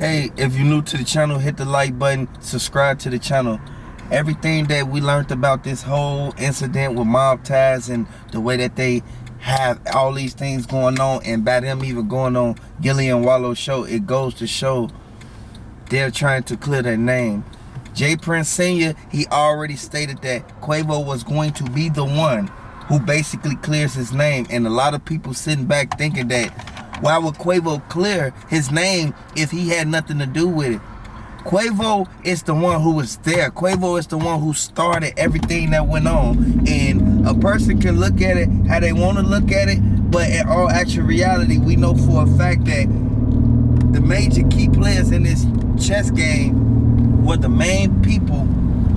Hey, if you're new to the channel, hit the like button, subscribe to the channel. Everything that we learned about this whole incident with mob ties and the way that they have all these things going on, and by them even going on Gillie and Wallow's show, it goes to show they're trying to clear their name. J. Prince Sr., he already stated that Quavo was going to be the one who basically clears his name, and a lot of people sitting back thinking that why would Quavo clear his name if he had nothing to do with it? Quavo is the one who was there. Quavo is the one who started everything that went on. And a person can look at it how they want to look at it, but in all actual reality, we know for a fact that the major key players in this chess game were the main people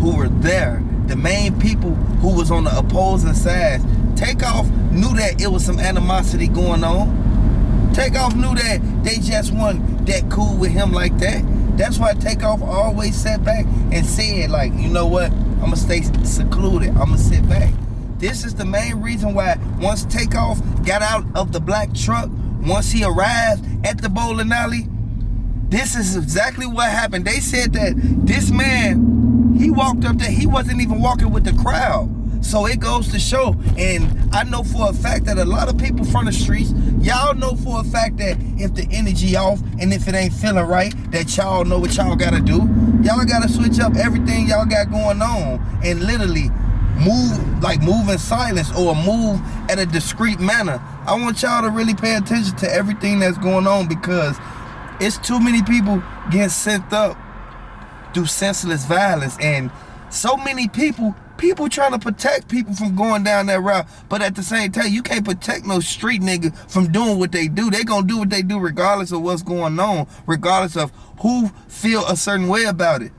who were there. The main people who was on the opposing sides. Takeoff knew that it was some animosity going on. Takeoff knew that they just weren't that cool with him like that. That's why Takeoff always sat back and said, like, you know what? I'm going to stay secluded. I'm going to sit back. This is the main reason why once Takeoff got out of the black truck, once he arrived at the bowling alley, this is exactly what happened. They said that this man, he walked up there, he wasn't even walking with the crowd. So it goes to show, and I know for a fact that a lot of people from the streets, y'all know for a fact that if the energy off and if it ain't feeling right, that y'all know what y'all gotta do. Y'all gotta switch up everything y'all got going on and literally move in silence or move at a discreet manner. I want y'all to really pay attention to everything that's going on, because it's too many people getting sent up through senseless violence, and so many people trying to protect people from going down that route, but at the same time, you can't protect no street nigga from doing what they do. They gonna do what they do regardless of what's going on, regardless of who feel a certain way about it.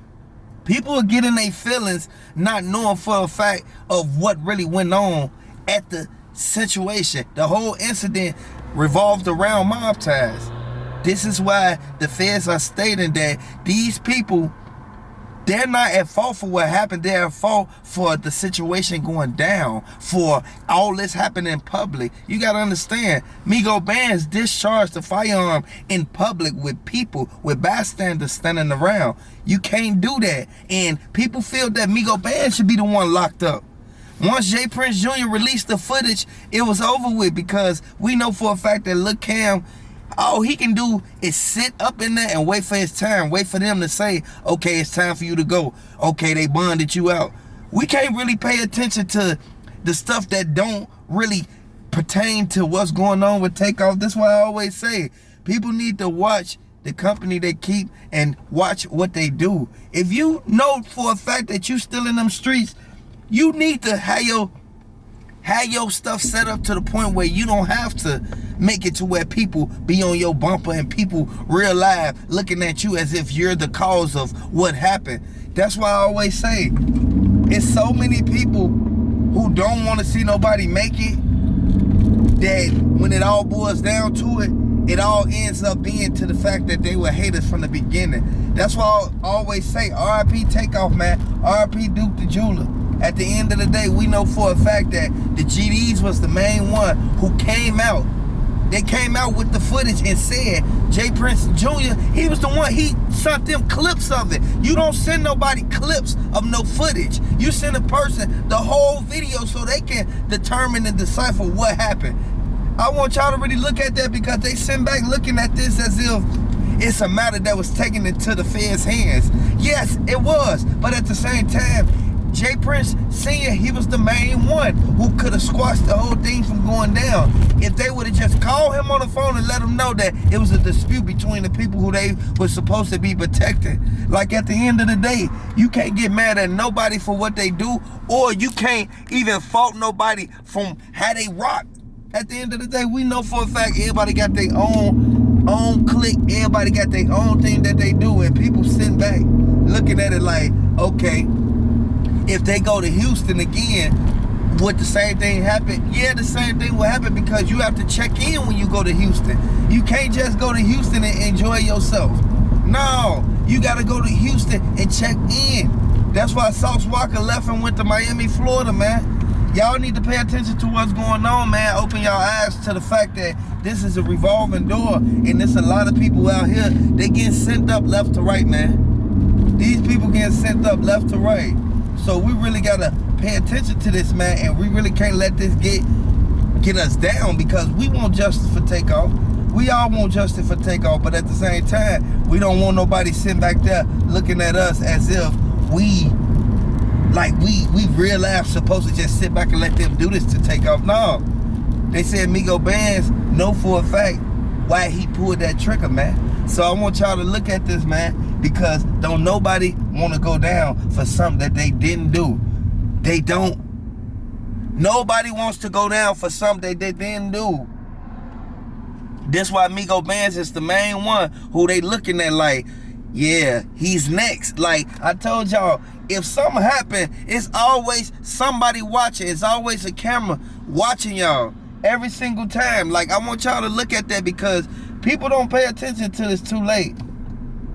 People are getting their feelings not knowing for a fact of what really went on at the situation. The whole incident revolved around mob ties. This is why the feds are stating that these people, they're not at fault for what happened. They're at fault for the situation going down, for all this happening in public. You got to understand, Migo Bands discharged the firearm in public with people, with bystanders standing around. You can't do that. And people feel that Migo Bands should be the one locked up. Once J. Prince Jr. released the footage, it was over with, because we know for a fact that Lil Cam, all he can do is sit up in there and wait for his time. Wait for them to say, okay, it's time for you to go. Okay, they bonded you out. We can't really pay attention to the stuff that don't really pertain to what's going on with Takeoff. That's why I always say, people need to watch the company they keep and watch what they do. If you know for a fact that you still in them streets, you need to have your stuff set up to the point where you don't have to make it to where people be on your bumper and people real live looking at you as if you're the cause of what happened. That's why I always say, it's so many people who don't want to see nobody make it, that when it all boils down to it, it all ends up being to the fact that they were haters from the beginning. That's why I always say, R.I.P. Takeoff, man. R.I.P. Duke the Jeweler. At the end of the day, we know for a fact that the GDs was the main one who came out. They came out with the footage and said J. Prince Jr., he was the one, he sent them clips of it. You don't send nobody clips of no footage. You send a person the whole video so they can determine and decipher what happened. I want y'all to really look at that, because they send back looking at this as if it's a matter that was taken into the feds' hands. Yes, it was, but at the same time, J. Prince Sr., he was the main one who could have squashed the whole thing from going down. If they would have just called him on the phone and let him know that it was a dispute between the people who they were supposed to be protecting. Like, at the end of the day, you can't get mad at nobody for what they do, or you can't even fault nobody from how they rock. At the end of the day, we know for a fact everybody got their own clique. Everybody got their own thing that they do, and people sitting back looking at it like, okay, if they go to Houston again, would the same thing happen? Yeah, the same thing will happen, because you have to check in when you go to Houston. You can't just go to Houston and enjoy yourself. No, you got to go to Houston and check in. That's why Sauce Walker left and went to Miami, Florida, man. Y'all need to pay attention to what's going on, man. Open y'all eyes to the fact that this is a revolving door, and there's a lot of people out here, they getting sent up left to right, man. These people getting sent up left to right. So we really gotta pay attention to this, man, and we really can't let this get us down, because we want justice for Takeoff. We all want justice for Takeoff, but at the same time, we don't want nobody sitting back there looking at us as if we real life supposed to just sit back and let them do this to Takeoff. No. They said Migo Bands know for a fact why he pulled that trigger, man. So I want y'all to look at this, man, because don't nobody want to go down for something that they didn't do. They don't. Nobody wants to go down for something they didn't do. That's why Migo Bands is the main one who they looking at like, yeah, he's next. Like I told y'all, if something happen, it's always somebody watching. It's always a camera watching y'all every single time. Like I want y'all to look at that, because people don't pay attention till it's too late.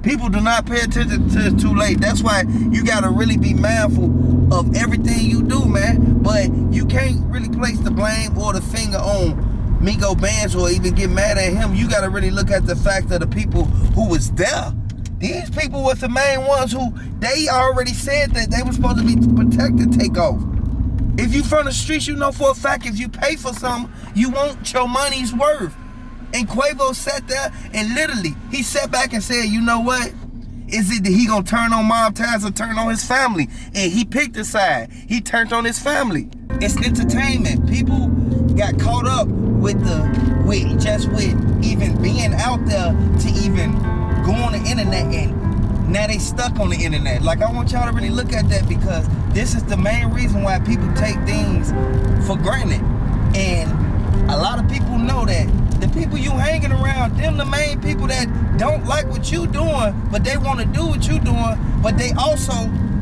People do not pay attention till it's too late. That's why you gotta really be mindful of everything you do, man. But you can't really place the blame or the finger on Migo Bands or even get mad at him. You gotta really look at the fact of the people who was there. These people was the main ones who, they already said that they were supposed to be protected Takeoff. If you from the streets, you know for a fact if you pay for something, you want your money's worth. And Quavo sat there and literally, he sat back and said, you know what? Is it that he gonna turn on Mob Ties or turn on his family? And he picked a side. He turned on his family. It's entertainment. People got caught up with even being out there to even go on the internet, and now they stuck on the internet. Like I want y'all to really look at that, because this is the main reason why people take things for granted. And a lot of people know that the people you hanging around, them the main people that don't like what you doing, but they want to do what you doing, but they also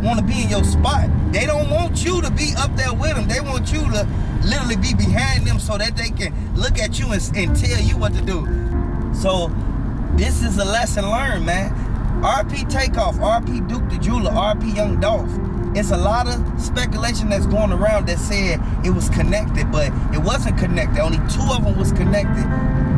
want to be in your spot. They don't want you to be up there with them. They want you to literally be behind them so that they can look at you and tell you what to do. So this is a lesson learned, man. RP Takeoff, RP Duke the Jeweler, RP Young Dolph. It's a lot of speculation that's going around that said it was connected, but it wasn't connected. Only two of them was connected.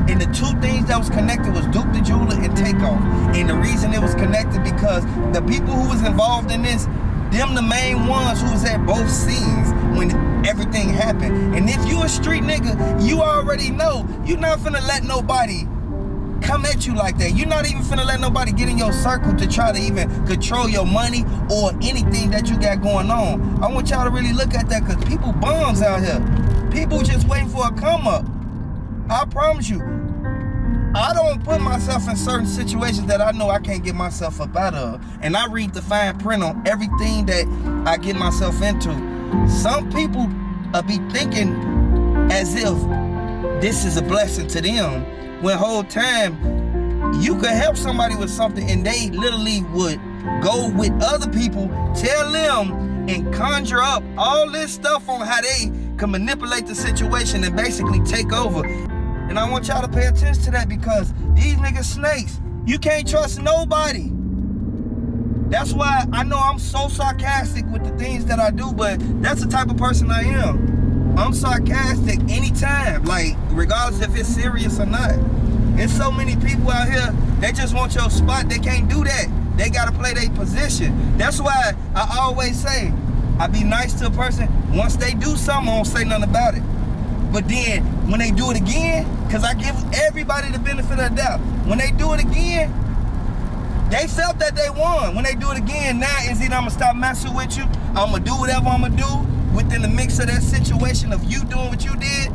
And the two things that was connected was Duke the Jeweler and Takeoff. And the reason it was connected because the people who was involved in this, them the main ones who was at both scenes when everything happened. And if you a street nigga, you already know you're not finna let nobody come at you like that. You're not even finna let nobody get in your circle to try to even control your money or anything that you got going on. I want y'all to really look at that, because people bums out here. People just waiting for a come up. I promise you, I don't put myself in certain situations that I know I can't get myself up out of. And I read the fine print on everything that I get myself into. Some people be thinking as if this is a blessing to them, when whole time you could help somebody with something and they literally would go with other people, tell them and conjure up all this stuff on how they can manipulate the situation and basically take over. And I want y'all to pay attention to that, because these niggas snakes. You can't trust nobody. That's why I know I'm so sarcastic with the things that I do, but that's the type of person I am. I'm sarcastic anytime, like regardless if it's serious or not. There's so many people out here, they just want your spot. They can't do that. They gotta play their position. That's why I always say, I be nice to a person. Once they do something, I don't say nothing about it. But then when they do it again, because I give everybody the benefit of the doubt, when they do it again, they felt that they won. When they do it again, now is either I'm gonna stop messing with you, I'm gonna do whatever I'm gonna do within the mix of that situation of you doing what you did.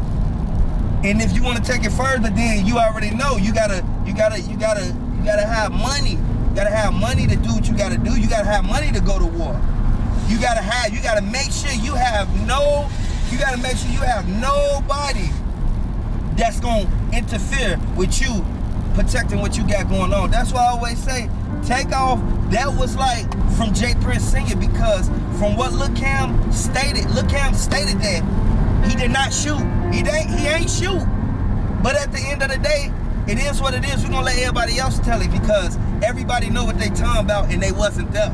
And if you want to take it further, then you already know you gotta have money. You gotta have money to do what you gotta do. You gotta have money to go to war. You gotta make sure you have nobody that's gonna interfere with you protecting what you got going on. That's why I always say, Takeoff, that was like from J. Prince Sr., because from what Lil Cam stated that he did not shoot. He ain't shoot. But at the end of the day, it is what it is. We're gonna let everybody else tell it, because everybody know what they talking about and they wasn't there.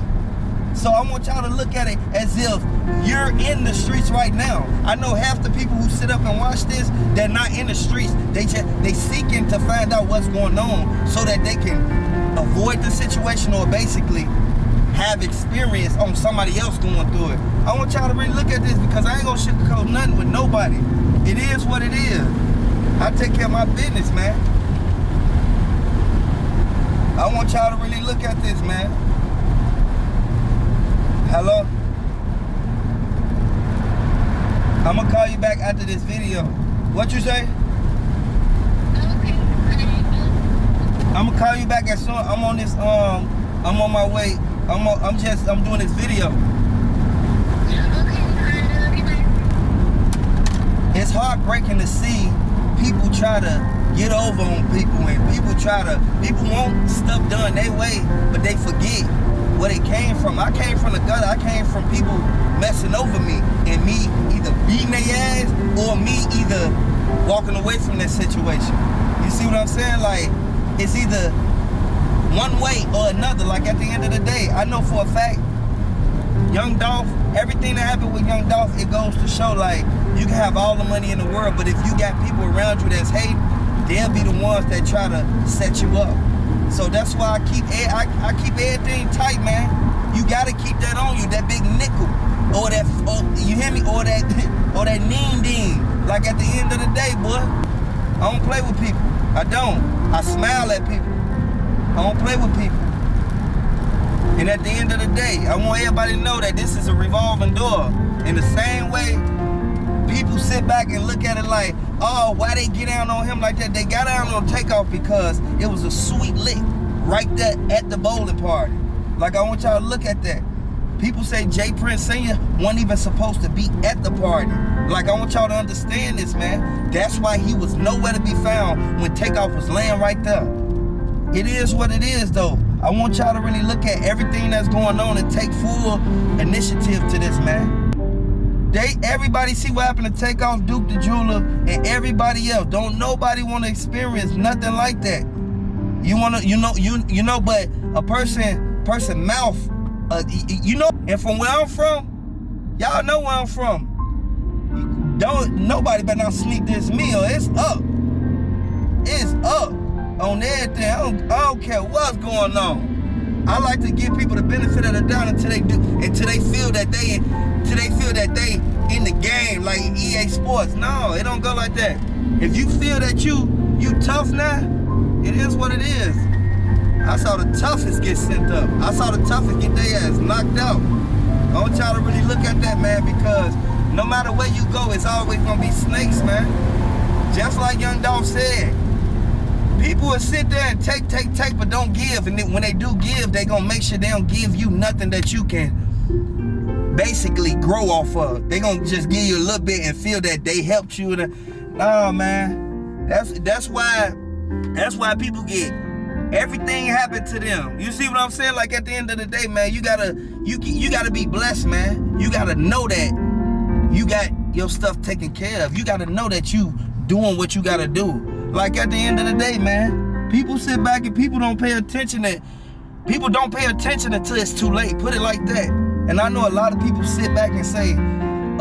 So I want y'all to look at it as if you're in the streets right now. I know half the people who sit up and watch this, they're not in the streets. They seeking to find out what's going on so that they can avoid the situation or basically have experience on somebody else going through it. I want y'all to really look at this because I ain't gonna sugarcoat nothing with nobody. It is what it is. I take care of my business, man. I want y'all to really look at this, man. Hello? I'm gonna call you back after this video. What you say? I'm gonna call you back as soon. I'm on this. I'm on my way. I'm doing this video. It's heartbreaking to see people try to get over on people, and people want stuff done their way, but they forget where they came from. I came from the gutter. I came from people messing over me, and me either beating their ass or me either walking away from that situation. You see what I'm saying? Like, it's either one way or another. Like, at the end of the day, I know for a fact, Young Dolph, everything that happened with Young Dolph, it goes to show, like, you can have all the money in the world, but if you got people around you that's hating, they'll be the ones that try to set you up. So that's why I keep everything tight, man. You gotta keep that on you, that big nickel, or that, you hear me, or that neen ding. Like, at the end of the day, boy, I don't play with people. I don't. I smile at people. I don't play with people. And at the end of the day, I want everybody to know that this is a revolving door. In the same way, people sit back and look at it like, oh, why they get down on him like that? They got down on Takeoff because it was a sweet lick right there at the bowling party. Like, I want y'all to look at that. People say Jay Prince Sr. wasn't even supposed to be at the party. Like, I want y'all to understand this, man. That's why he was nowhere to be found when Takeoff was laying right there. It is what it is, though. I want y'all to really look at everything that's going on and take full initiative to this, man. Everybody see what happened to Takeoff, Duke the Jeweler, and everybody else. Don't nobody want to experience nothing like that. You know, but a person mouth, you know, and from where I'm from, y'all know where I'm from. Nobody better not sneak this meal. It's up. It's up on everything. I don't care what's going on. I like to give people the benefit of the doubt until they feel that they in the game like EA Sports. No, it don't go like that. If you feel that you tough now, it is what it is. I saw the toughest get sent up. I saw the toughest get their ass knocked out. I want y'all to really look at that, man, because no matter where you go, it's always gonna be snakes, man. Just like Young Dolph said, people will sit there and take, but don't give. And then when they do give, they gonna make sure they don't give you nothing that you can basically grow off of. They gonna just give you a little bit and feel that they helped you. Nah, man. That's why people get everything happened to them. You see what I'm saying? Like, at the end of the day, man, you gotta be blessed, man. You gotta know that you got your stuff taken care of. You gotta know that you doing what you gotta do. Like, at the end of the day, man, people sit back and people don't pay attention until it's too late. Put it like that. And I know a lot of people sit back and say,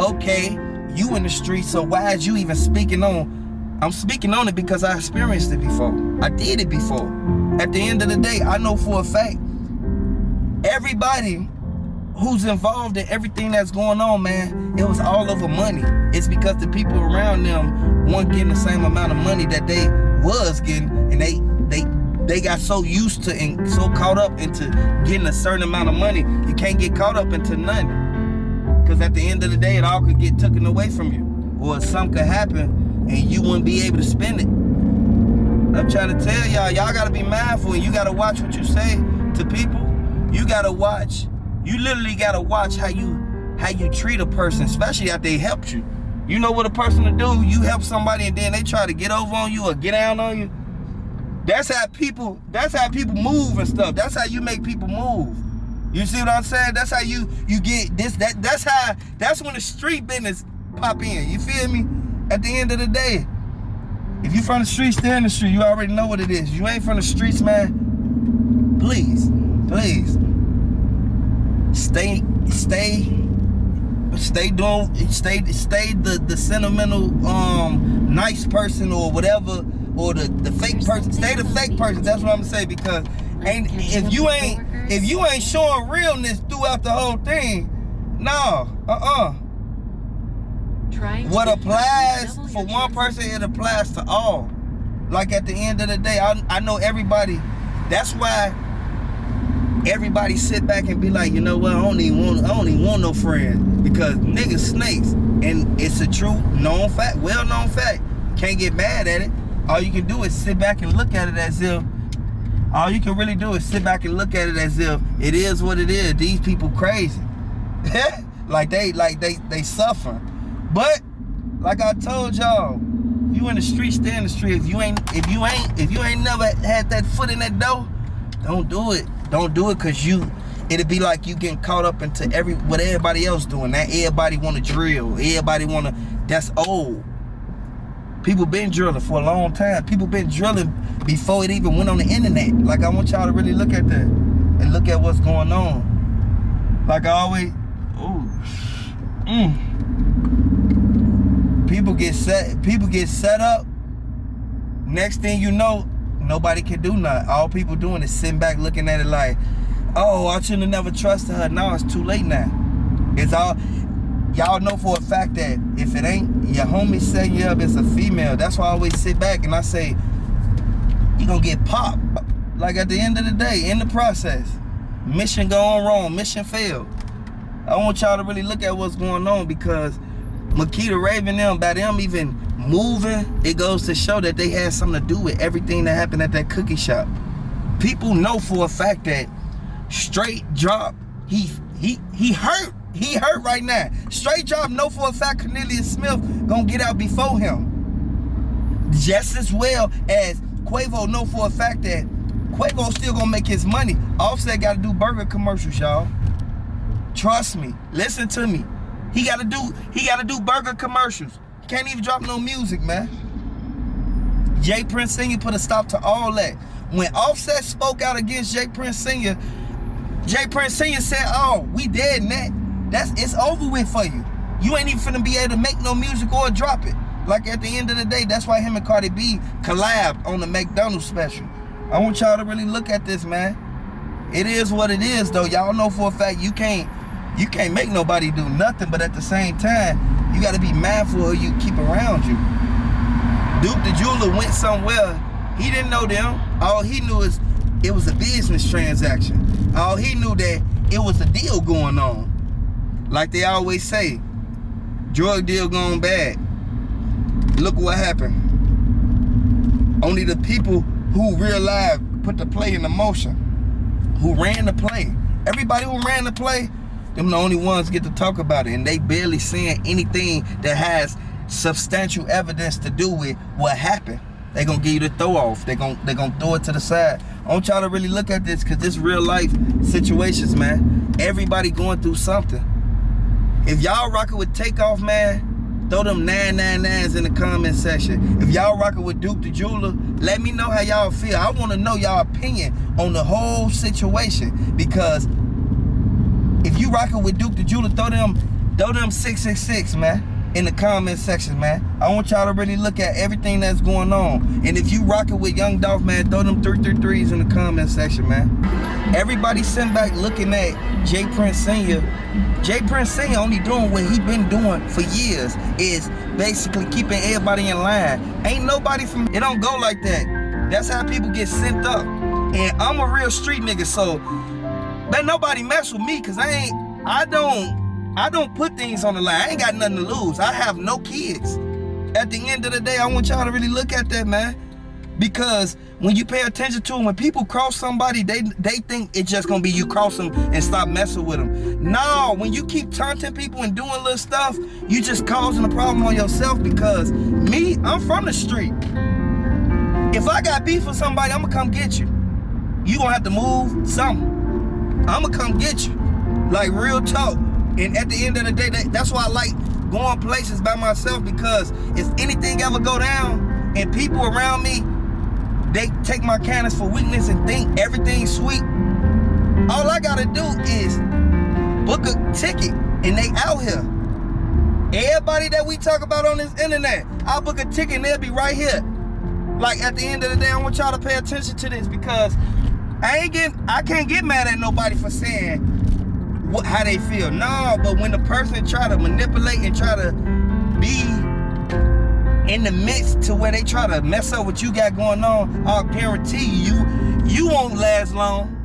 okay, you in the street, so why is you even speaking on? I'm speaking on it because I experienced it before. I did it before. At the end of the day, I know for a fact, everybody who's involved in everything that's going on, man, it was all over money. It's because the people around them weren't getting the same amount of money that they was getting, and they got so used to and so caught up into getting a certain amount of money. You can't get caught up into nothing, because at the end of the day, it all could get taken away from you, or something could happen and you wouldn't be able to spend it. I'm trying to tell y'all gotta be mindful, and you gotta watch what you say to people. You gotta watch. You literally gotta watch how you treat a person, especially after they helped you. You know what a person to do. You help somebody and then they try to get over on you or get down on you. That's how people move and stuff. That's how you make people move. You see what I'm saying? That's how you get this. That's when the street business pop in. You feel me? At the end of the day, if you from the streets, stay in the street. You already know what it is. You ain't from the streets, man. Please stay the sentimental nice person or whatever, or the fake person. Stay the fake person. That's what I'm gonna say, because if you ain't showing realness throughout the whole thing, no, what applies for one person, it applies to all. Like at the end of the day, I know everybody. That's why everybody sit back and be like, you know what? I don't even want no friends, because niggas snakes, and it's a true known fact, well-known fact. Can't get mad at it. All you can do is sit back and look at it as if. All you can really do is sit back and look at it as if it is what it is. These people crazy. like they suffering. But like I told y'all, if you in the street, stay in the street. If you ain't never had that foot in that door, don't do it. Don't do it, because it'll be like you getting caught up into what everybody else doing. That everybody want to drill. Everybody want to. That's old. People been drilling for a long time. People been drilling before it even went on the internet. Like, I want y'all to really look at that and look at what's going on. Like I always, people get set up. Next thing you know, nobody can do nothing. All people doing is sitting back looking at it like, oh, I shouldn't have never trusted her. Now it's too late now. It's all, y'all know for a fact that if it ain't your homie setting you up as a female, that's why I always sit back and I say, you gonna get popped. Like at the end of the day, in the process, mission going wrong, mission failed. I want y'all to really look at what's going on, because Makita Raven, them, by them even moving, it goes to show that they had something to do with everything that happened at that cookie shop. People know for a fact that Straight Drop, he hurt. He hurt right now. Straight Drop know for a fact Cornelius Smith gonna get out before him. Just as well as Quavo know for a fact that Quavo still gonna make his money. Offset gotta do burger commercials, y'all. Trust me. Listen to me. He gotta do burger commercials. Can't even drop no music, man. J Prince Sr. put a stop to all that. When Offset spoke out against J Prince Sr., J Prince Sr. said, oh, we dead in that. It's over with for you. You ain't even finna be able to make no music or drop it. Like at the end of the day, that's why him and Cardi B collabed on the McDonald's special. I want y'all to really look at this, man. It is what it is, though. Y'all know for a fact you can't make nobody do nothing, but at the same time, you gotta be mindful of who you keep around you. Duke the Jeweler went somewhere. He didn't know them. All he knew is it was a business transaction. All he knew that it was a deal going on. Like they always say, drug deal gone bad. Look what happened. Only the people who real life put the play into motion, who ran the play. Everybody who ran the play, them the only ones get to talk about it, and they barely saying anything that has substantial evidence to do with what happened. They gonna give you the throw off. They gonna throw it to the side. I want y'all to really look at this, because this real life situations, man. Everybody going through something. If y'all rocking with Takeoff, man, throw them 999s in the comment section. If y'all rocking with Duke the Jeweler, let me know how y'all feel. I want to know y'all opinion on the whole situation, because if you rocking with Duke the Jeweler, throw them 666, man, in the comment section, man. I want y'all to really look at everything that's going on. And if you rocking with Young Dolph, man, throw them 333s in the comment section, man. Everybody sitting back looking at J Prince Sr. J Prince Sr. only doing what he been doing for years, is basically keeping everybody in line. Ain't nobody from, it don't go like that. That's how people get sent up. And I'm a real street nigga, so let nobody mess with me, cause I don't put things on the line. I ain't got nothing to lose. I have no kids. At the end of the day, I want y'all to really look at that, man. Because when you pay attention to them, when people cross somebody, they think it's just gonna be you cross them and stop messing with them. No, when you keep taunting people and doing little stuff, you just causing a problem on yourself. Because me, I'm from the street. If I got beef with somebody, I'm gonna come get you. You gonna have to move something. I'm gonna come get you. Like, real talk. And at the end of the day, that's why I like going places by myself, because if anything ever go down and people around me, they take my kindness for weakness and think everything's sweet, all I gotta do is book a ticket and they out here. Everybody that we talk about on this internet, I'll book a ticket and they'll be right here. Like at the end of the day, I want y'all to pay attention to this because I can't get mad at nobody for saying how they feel. No, but when the person try to manipulate and try to be in the midst to where they try to mess up what you got going on, I'll guarantee you won't last long.